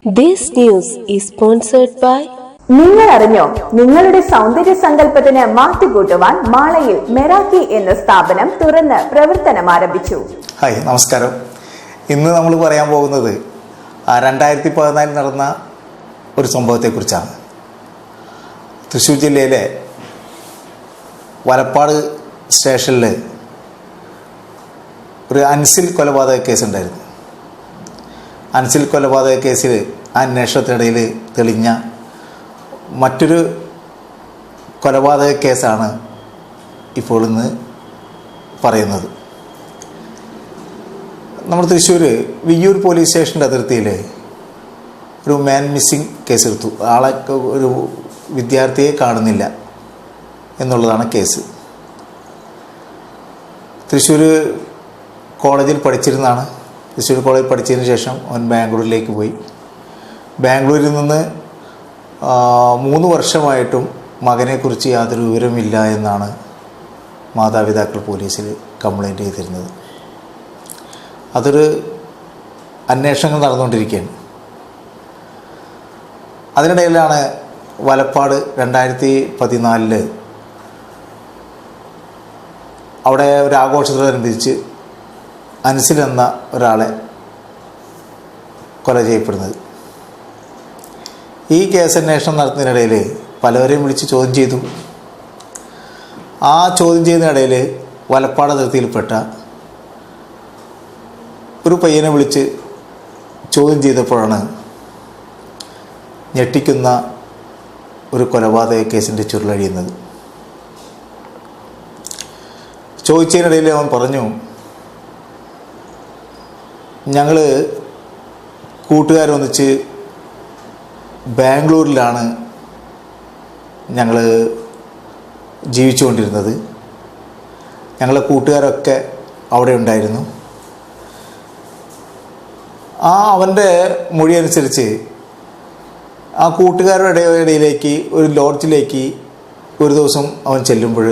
This news is sponsored by നിങ്ങൾ അറിഞ്ഞോ, നിങ്ങളുടെ സൗന്ദര്യ സങ്കല്പത്തിന് മാറ്റുകൂട്ടുവാൻ മാളയിൽ മെറാക്കി എന്ന സ്ഥാപനം തുറന്ന് പ്രവർത്തനം ആരംഭിച്ചു. ഹായ്, നമസ്കാരം. ഇന്ന് നമ്മൾ പറയാൻ പോകുന്നത് 2014 നടന്ന ഒരു സംഭവത്തെക്കുറിച്ചാണ്. തൃശ്ശൂർ ജില്ലയിലെ വലപ്പാട് സ്റ്റേഷനിൽ ഒരു അൻസിൽ കൊലപാതക കേസുണ്ടായിരുന്നു. അൻസിൽ കൊലപാതക കേസിൽ അന്വേഷണത്തിനിടയിൽ തെളിഞ്ഞ മറ്റൊരു കൊലപാതക കേസാണ് ഇപ്പോൾ ഇന്ന് പറയുന്നത്. നമ്മൾ തൃശ്ശൂർ വിയ്യൂർ പോലീസ് സ്റ്റേഷൻ്റെ അതിർത്തിയിൽ ഒരു മാൻ മിസ്സിങ് കേസെടുത്തു. ഒരു വിദ്യാർത്ഥിയെ കാണുന്നില്ല എന്നുള്ളതാണ് കേസ്. തൃശ്ശൂർ കോളേജിൽ പഠിച്ചിരുന്നതാണ്. തൃശ്ശൂർ കോളേജിൽ പഠിച്ചതിന് ശേഷം അവൻ ബാംഗ്ലൂരിലേക്ക് പോയി. ബാംഗ്ലൂരിൽ നിന്ന് 3 വർഷമായിട്ടും മകനെക്കുറിച്ച് യാതൊരു വിവരമില്ല എന്നാണ് മാതാപിതാക്കൾ പോലീസിൽ കംപ്ലൈൻറ്റ് ചെയ്തിരുന്നത്. അതൊരു അന്വേഷണങ്ങൾ നടന്നുകൊണ്ടിരിക്കുകയാണ്. അതിനിടയിലാണ് വലപ്പാട് 2014 അവിടെ ഒരു ആഘോഷത്തോടനുബന്ധിച്ച് അൻസിൽ എന്ന ഒരാളെ കൊല ചെയ്യപ്പെടുന്നത്. ഈ കേസ് അന്വേഷണം നടത്തുന്നതിനിടയിൽ പലവരെയും വിളിച്ച് ചോദ്യം ചെയ്തു. ആ ചോദ്യം ചെയ്യുന്നതിനിടയിൽ വലപ്പാട് അതിർത്തിയിൽപ്പെട്ട ഒരു പയ്യനെ വിളിച്ച് ചോദ്യം ചെയ്തപ്പോഴാണ് ഞെട്ടിക്കുന്ന ഒരു കൊലപാതക കേസിൻ്റെ ചുരുളഴിയുന്നത്. ചോദിച്ചതിനിടയിൽ അവൻ പറഞ്ഞു, ഞങ്ങൾ കൂട്ടുകാരൊന്നിച്ച് ബാംഗ്ലൂരിലാണ് ഞങ്ങൾ ജീവിച്ചുകൊണ്ടിരുന്നത്. ഞങ്ങളെ കൂട്ടുകാരൊക്കെ അവിടെ ഉണ്ടായിരുന്നു. അവൻ്റെ മൊഴി അനുസരിച്ച് ആ കൂട്ടുകാരുടെ ഇടയിലേക്ക് ഒരു ലോഡ്ജിലേക്ക് ഒരു ദിവസം അവൻ ചെല്ലുമ്പോൾ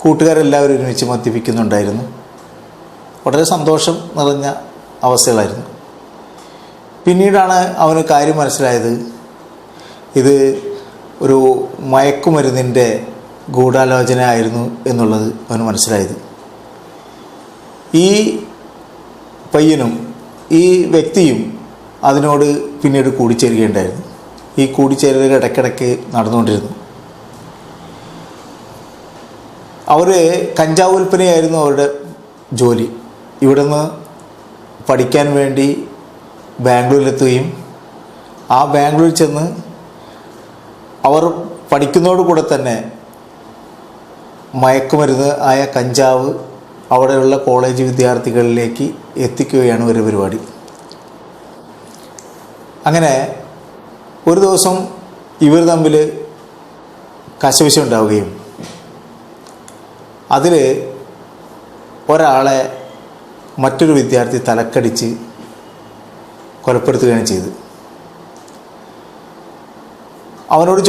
കൂട്ടുകാരെല്ലാവരും ഒരുമിച്ച് മദ്യപിക്കുന്നുണ്ടായിരുന്നു. വളരെ സന്തോഷം നിറഞ്ഞ അവസ്ഥകളായിരുന്നു. പിന്നീടാണ് അവന് കാര്യം മനസ്സിലായത്, ഇത് ഒരു മയക്കുമരുന്നിൻ്റെ ഗൂഢാലോചന ആയിരുന്നു എന്നുള്ളത് അവന് മനസ്സിലായത്. ഈ പയ്യനും ഈ വ്യക്തിയും അതിനോട് പിന്നീട് കൂടിച്ചേരുകയുണ്ടായിരുന്നു. ഈ കൂടിച്ചേരലുകൾ ഇടയ്ക്കിടയ്ക്ക് നടന്നുകൊണ്ടിരുന്നു. അവർ കഞ്ചാവ് വിൽപ്പനയായിരുന്നു അവരുടെ ജോലി. ഇവിടുന്ന് പഠിക്കാൻ വേണ്ടി ബാംഗ്ലൂരിലെത്തുകയും ആ ബാംഗ്ലൂരിൽ ചെന്ന് അവർ പഠിക്കുന്നതോടുകൂടെ തന്നെ മയക്കുമരുന്ന് ആയ കഞ്ചാവ് അവിടെയുള്ള കോളേജ് വിദ്യാർത്ഥികളിലേക്ക് എത്തിക്കുകയാണ് ഒരു പരിപാടി. അങ്ങനെ ഒരു ദിവസം ഇവർ തമ്മിൽ കശവിശ ഉണ്ടാവുകയും അതിൽ ഒരാളെ മറ്റൊരു വിദ്യാർത്ഥി തലക്കടിച്ച് കൊലപ്പെടുത്തുകയാണ് ചെയ്തത്. അവനോട്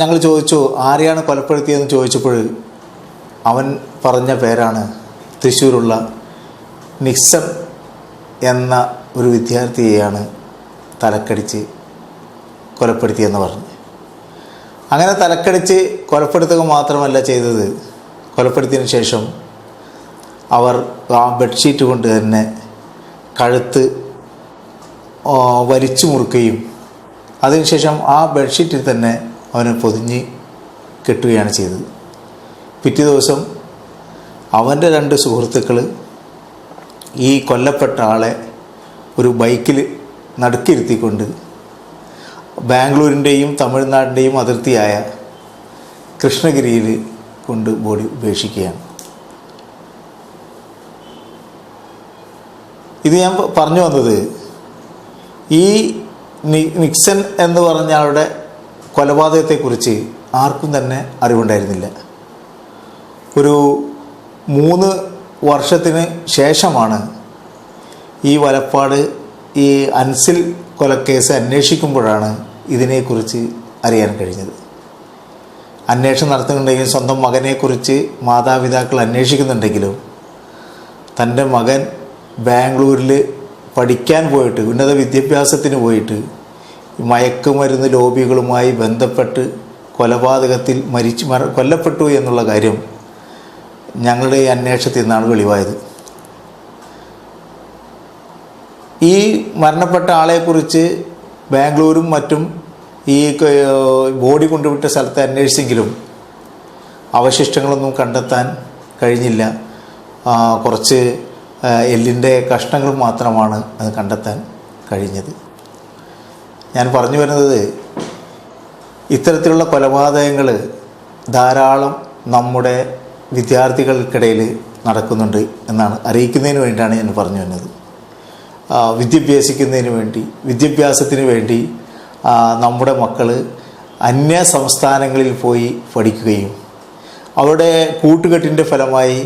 ഞങ്ങൾ ചോദിച്ചു ആരെയാണ് കൊലപ്പെടുത്തിയതെന്ന് ചോദിച്ചപ്പോൾ അവൻ പറഞ്ഞ പേരാണ് തൃശ്ശൂരുള്ള നിക്സൺ എന്ന ഒരു വിദ്യാർത്ഥിയെയാണ് തലക്കടിച്ച് കൊലപ്പെടുത്തിയെന്ന് പറഞ്ഞു. അങ്ങനെ തലക്കടിച്ച് കൊലപ്പെടുത്തുക മാത്രമല്ല ചെയ്തത്, കൊലപ്പെടുത്തിയതിന് ശേഷം അവർ ആ ബെഡ്ഷീറ്റ് കൊണ്ട് തന്നെ കഴുത്ത് വലിച്ചു മുറുക്കുകയും അതിനുശേഷം ആ ബെഡ്ഷീറ്റിൽ തന്നെ അവനെ പൊതിഞ്ഞ് കെട്ടുകയാണ് ചെയ്തത്. പിറ്റേ ദിവസം അവൻ്റെ 2 സുഹൃത്തുക്കൾ ഈ കൊല്ലപ്പെട്ട ആളെ ഒരു ബൈക്കിൽ നടുക്കിരുത്തിക്കൊണ്ട് ബാംഗ്ലൂരിൻ്റെയും തമിഴ്നാടിൻ്റെയും അതിർത്തിയായ കൃഷ്ണഗിരിയിൽ കൊണ്ട് ബോഡി ഉപേക്ഷിക്കുകയാണ്. ഇത് ഞാൻ പറഞ്ഞു വന്നത്, ഈ നിക്സൺ എന്ന് പറഞ്ഞ ആളുടെ കൊലപാതകത്തെക്കുറിച്ച് ആർക്കും തന്നെ അറിവുണ്ടായിരുന്നില്ല. ഒരു 3 വർഷത്തിന് ശേഷമാണ് ഈ വലപ്പാട് ഈ അൻസിൽ കൊലക്കേസ് അന്വേഷിക്കുമ്പോഴാണ് ഇതിനെക്കുറിച്ച് അറിയാൻ കഴിഞ്ഞത്. അന്വേഷണം നടത്തുന്നുണ്ടെങ്കിലും സ്വന്തം മകനെക്കുറിച്ച് മാതാപിതാക്കൾ അന്വേഷിക്കുന്നുണ്ടെങ്കിലും തൻ്റെ മകൻ ബാംഗ്ലൂരിൽ പഠിക്കാൻ പോയിട്ട് ഉന്നത വിദ്യാഭ്യാസത്തിന് പോയിട്ട് മയക്കുമരുന്ന് ലോബികളുമായി ബന്ധപ്പെട്ട് കൊലപാതകത്തിൽ കൊല്ലപ്പെട്ടു എന്നുള്ള കാര്യം ഞങ്ങളുടെ ഈ അന്വേഷണത്തിൽ നിന്നാണ് വെളിവായത്. ഈ മരണപ്പെട്ട ആളെക്കുറിച്ച് ബാംഗ്ലൂരും മറ്റും ഈ ബോഡി കൊണ്ടുവിട്ട സ്ഥലത്ത് അന്വേഷിച്ചെങ്കിലും അവശിഷ്ടങ്ങളൊന്നും കണ്ടെത്താൻ കഴിഞ്ഞില്ല. കുറച്ച് എല്ലിൻ്റെ കഷ്ണങ്ങൾ മാത്രമാണ് അത് കണ്ടെത്താൻ കഴിഞ്ഞത്. ഞാൻ പറഞ്ഞു വരുന്നത്, ഇത്തരത്തിലുള്ള കൊലപാതകങ്ങൾ ധാരാളം നമ്മുടെ വിദ്യാർത്ഥികൾക്കിടയിൽ നടക്കുന്നുണ്ട് എന്നാണ് അറിയിക്കുന്നതിന് വേണ്ടിയാണ് ഞാൻ പറഞ്ഞു വരുന്നത്. വിദ്യാഭ്യാസത്തിന് വേണ്ടി നമ്മുടെ മക്കൾ അന്യ സംസ്ഥാനങ്ങളിൽ പോയി പഠിക്കുകയും അവിടെ കൂട്ടുകെട്ടിൻ്റെ ഫലമായി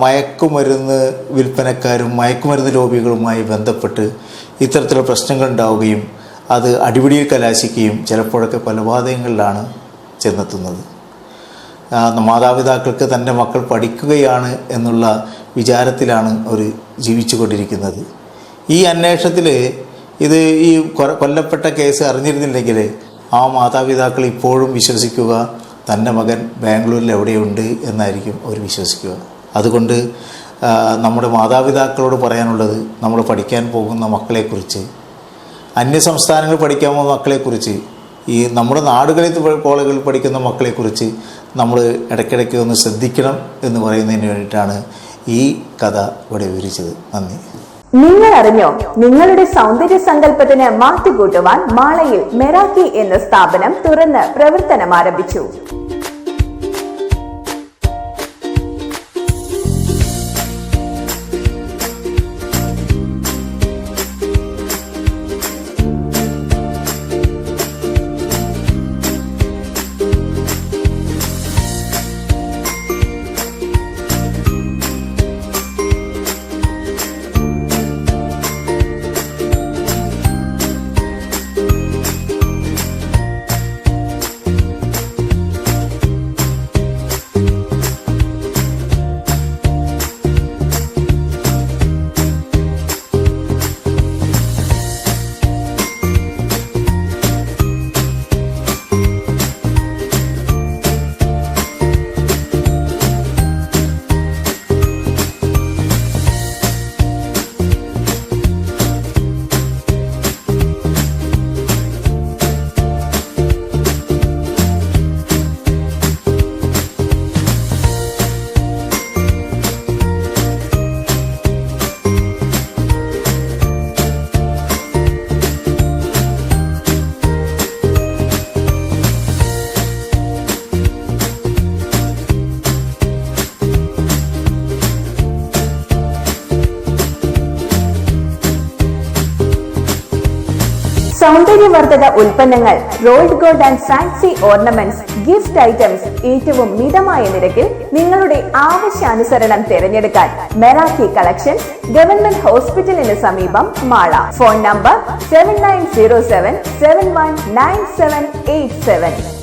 മയക്കുമരുന്ന് വിൽപ്പനക്കാരും മയക്കുമരുന്ന് ലോബികളുമായി ബന്ധപ്പെട്ട് ഇത്തരത്തിലുള്ള പ്രശ്നങ്ങൾ ഉണ്ടാവുകയും അത് അടിപിടിയിൽ കലാശിക്കുകയും ചിലപ്പോഴൊക്കെ കൊലപാതകങ്ങളിലാണ് ചെന്നെത്തുന്നത്. മാതാപിതാക്കൾക്ക് തൻ്റെ മക്കൾ പഠിക്കുകയാണ് എന്നുള്ള വിചാരത്തിലാണ് അവർ ജീവിച്ചു കൊണ്ടിരിക്കുന്നത്. ഈ അന്വേഷണത്തിൽ ഇത് ഈ കൊല്ലപ്പെട്ട കേസ് അറിഞ്ഞിരുന്നില്ലെങ്കിൽ ആ മാതാപിതാക്കൾ ഇപ്പോഴും വിശ്വസിക്കുക തൻ്റെ മകൻ ബാംഗ്ലൂരിൽ എവിടെയുണ്ട് എന്നായിരിക്കും അവർ വിശ്വസിക്കുക. അതുകൊണ്ട് നമ്മുടെ മാതാപിതാക്കളോട് പറയാനുള്ളത്, നമ്മൾ പഠിക്കാൻ പോകുന്ന മക്കളെക്കുറിച്ച്, അന്യസംസ്ഥാനങ്ങളിൽ പഠിക്കാൻ പോകുന്ന മക്കളെക്കുറിച്ച്, ഈ നമ്മുടെ നാടുകളിൽ കോളേജുകളിൽ പഠിക്കുന്ന മക്കളെക്കുറിച്ച് നമ്മൾ ഇടയ്ക്കിടയ്ക്ക് ഒന്ന് ശ്രദ്ധിക്കണം എന്ന് പറയുന്നതിന് വേണ്ടിയിട്ടാണ് ഈ കഥ ഇവിടെ വിവരിച്ചത്. നന്ദി. നിങ്ങൾ അറിഞ്ഞോ, നിങ്ങളുടെ സൗന്ദര്യ സങ്കല്പത്തിന് മാറ്റുകൂട്ടുവാൻ മാളയിൽ മെറാക്കി എന്ന സ്ഥാപനം തുറന്ന് പ്രവർത്തനം ആരംഭിച്ചു. സൗന്ദര്യവർദ്ധക ഉൽപ്പന്നങ്ങൾ, rolled gold and fancy ornaments, gift items ഏറ്റവും മിതമായ നിരക്കിൽ നിങ്ങളുടെ ആവശ്യാനുസരണം തിരഞ്ഞെടുക്കാൻ മെറാക്കി കളക്ഷൻസ്, ഗവൺമെന്റ് ഹോസ്പിറ്റലിന് സമീപം, മാള. Phone number 7907719787.